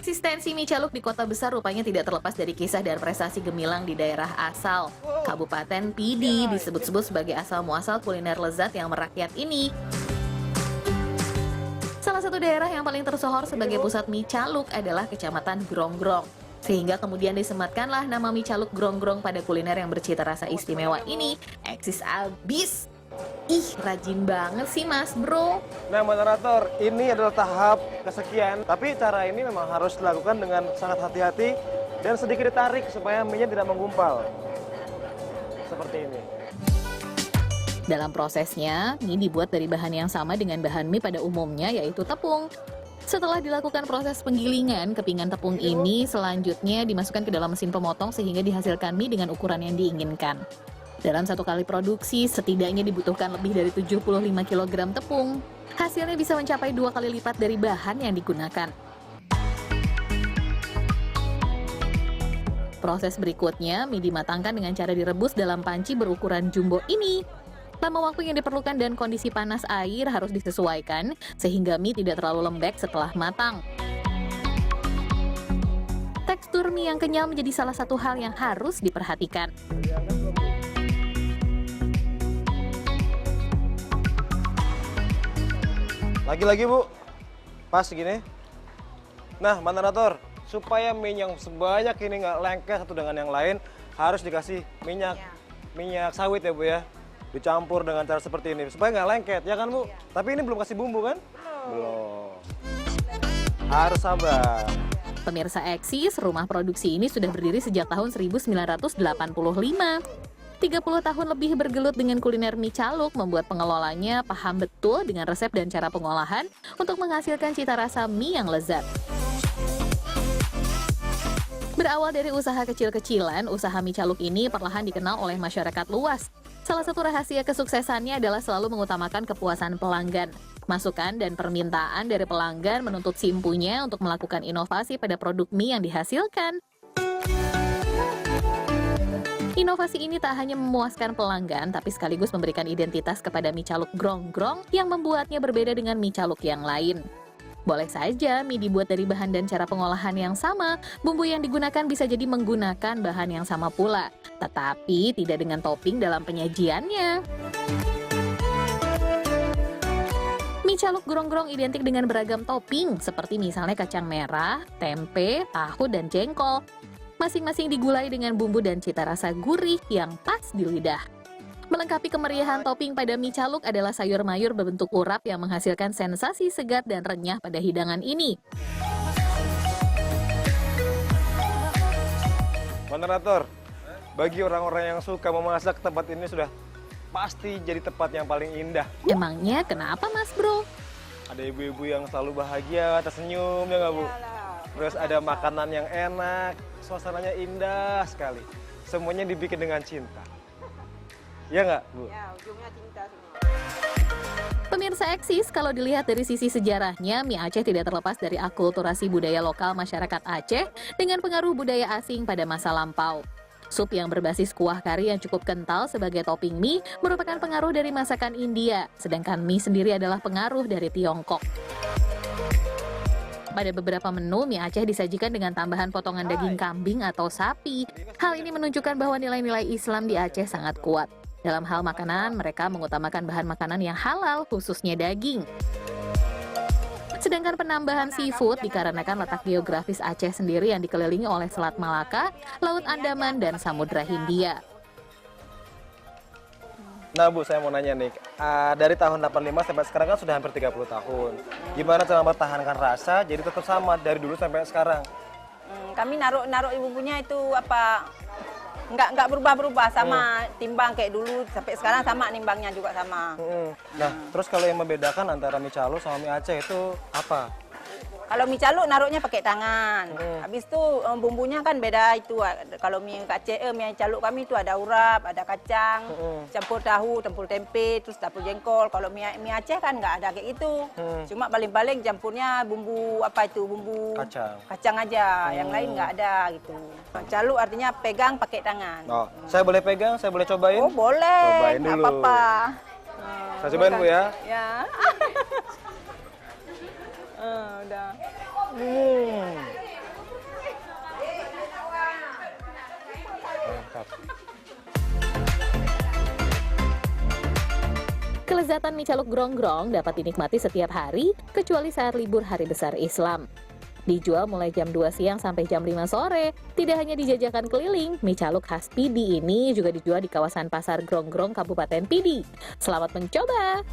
Eksistensi mie caluk di kota besar rupanya tidak terlepas dari kisah dan prestasi gemilang di daerah asal. Kabupaten Pidi disebut-sebut sebagai asal-muasal kuliner lezat yang merakyat ini. Salah satu daerah yang paling tersohor sebagai pusat mie caluk adalah Kecamatan Gronggong. Sehingga kemudian disematkanlah nama mie caluk Gronggong pada kuliner yang bercita rasa istimewa ini. Eksis abis. Ih, rajin banget sih Mas Bro. Nah, moderator, ini adalah tahap kesekian. Tapi cara ini memang harus dilakukan dengan sangat hati-hati dan sedikit ditarik supaya mie-nya tidak menggumpal. Seperti ini. Dalam prosesnya, mie dibuat dari bahan yang sama dengan bahan mie pada umumnya, yaitu tepung. Setelah dilakukan proses penggilingan, kepingan tepung ini selanjutnya dimasukkan ke dalam mesin pemotong sehingga dihasilkan mie dengan ukuran yang diinginkan. Dalam satu kali produksi, setidaknya dibutuhkan lebih dari 75 kg tepung. Hasilnya bisa mencapai 2 kali lipat dari bahan yang digunakan. Proses berikutnya, mie dimatangkan dengan cara direbus dalam panci berukuran jumbo ini. Lama waktu yang diperlukan dan kondisi panas air harus disesuaikan, sehingga mie tidak terlalu lembek setelah matang. Tekstur mie yang kenyal menjadi salah satu hal yang harus diperhatikan. Lagi-lagi Bu, pas gini. Nah, moderator, supaya mie yang sebanyak ini nggak lengket satu dengan yang lain, harus dikasih minyak sawit ya Bu ya. Dicampur dengan cara seperti ini, supaya nggak lengket, ya kan Bu? Tapi ini belum kasih bumbu kan? Belum. Harus sabar. Pemirsa Eksis, rumah produksi ini sudah berdiri sejak tahun 1985. 30 tahun lebih bergelut dengan kuliner mie caluk membuat pengelolanya paham betul dengan resep dan cara pengolahan untuk menghasilkan cita rasa mie yang lezat. Berawal dari usaha kecil-kecilan, usaha mie caluk ini perlahan dikenal oleh masyarakat luas. Salah satu rahasia kesuksesannya adalah selalu mengutamakan kepuasan pelanggan. Masukan dan permintaan dari pelanggan menuntut si empunya untuk melakukan inovasi pada produk mie yang dihasilkan. Inovasi ini tak hanya memuaskan pelanggan, tapi sekaligus memberikan identitas kepada mie caluk Gronggong yang membuatnya berbeda dengan mie caluk yang lain. Boleh saja mie dibuat dari bahan dan cara pengolahan yang sama, bumbu yang digunakan bisa jadi menggunakan bahan yang sama pula, tetapi tidak dengan topping dalam penyajiannya. Mie caluk Gronggong identik dengan beragam topping, seperti misalnya kacang merah, tempe, tahu, dan jengkol. Masing-masing digulai dengan bumbu dan cita rasa gurih yang pas di lidah. Melengkapi kemeriahan topping pada mie caluk adalah sayur mayur berbentuk urap yang menghasilkan sensasi segar dan renyah pada hidangan ini. Moderator, bagi orang-orang yang suka memasak, tempat ini sudah pasti jadi tempat yang paling indah. Emangnya kenapa Mas Bro? Ada ibu-ibu yang selalu bahagia, tersenyum, ya nggak Bu? Terus ada makanan yang enak, suasananya indah sekali. Semuanya dibikin dengan cinta. Ya nggak, Bu? Ya, ujungnya cinta semua. Pemirsa Eksis, kalau dilihat dari sisi sejarahnya, mie Aceh tidak terlepas dari akulturasi budaya lokal masyarakat Aceh dengan pengaruh budaya asing pada masa lampau. Sup yang berbasis kuah kari yang cukup kental sebagai topping mie merupakan pengaruh dari masakan India, sedangkan mie sendiri adalah pengaruh dari Tiongkok. Pada beberapa menu, mie Aceh disajikan dengan tambahan potongan daging kambing atau sapi. Hal ini menunjukkan bahwa nilai-nilai Islam di Aceh sangat kuat. Dalam hal makanan, mereka mengutamakan bahan makanan yang halal, khususnya daging. Sedangkan penambahan seafood dikarenakan letak geografis Aceh sendiri yang dikelilingi oleh Selat Malaka, Laut Andaman, dan Samudra Hindia. Nah Bu, saya mau nanya nih, dari tahun 85 sampai sekarang kan sudah hampir 30 tahun. Gimana cara mempertahankan rasa jadi tetap sama dari dulu sampai sekarang? Kami naruh ibu-ibunya itu apa nggak berubah-berubah sama timbang kayak dulu sampai sekarang sama nimbangnya juga sama. Nah, terus kalau yang membedakan antara mie caluk sama mie Aceh itu apa? Kalau mie caluk naruhnya pakai tangan. Habis itu bumbunya kan beda itu. Kalau mie Aceh, mie caluk kami itu ada urap, ada kacang, campur tahu, campur tempe, terus campur jengkol. Kalau mie Aceh kan nggak ada kayak gitu. Cuma paling-paling campurnya bumbu apa itu bumbu kacang aja. Yang lain nggak ada gitu. Caluk artinya pegang pakai tangan. Oh, saya boleh pegang, saya boleh cobain? Oh boleh, Cobain nggak dulu. apa-apa. Saya cobain Bu ya. Ya. Udah. mantap. Kelezatan mie caluk Gronggong dapat dinikmati setiap hari, kecuali saat libur hari besar Islam. Dijual mulai jam 2 siang sampai jam 5 sore. Tidak hanya dijajakan keliling, mie caluk khas Pidi ini juga dijual di kawasan Pasar Gronggong, Kabupaten Pidi. Selamat mencoba!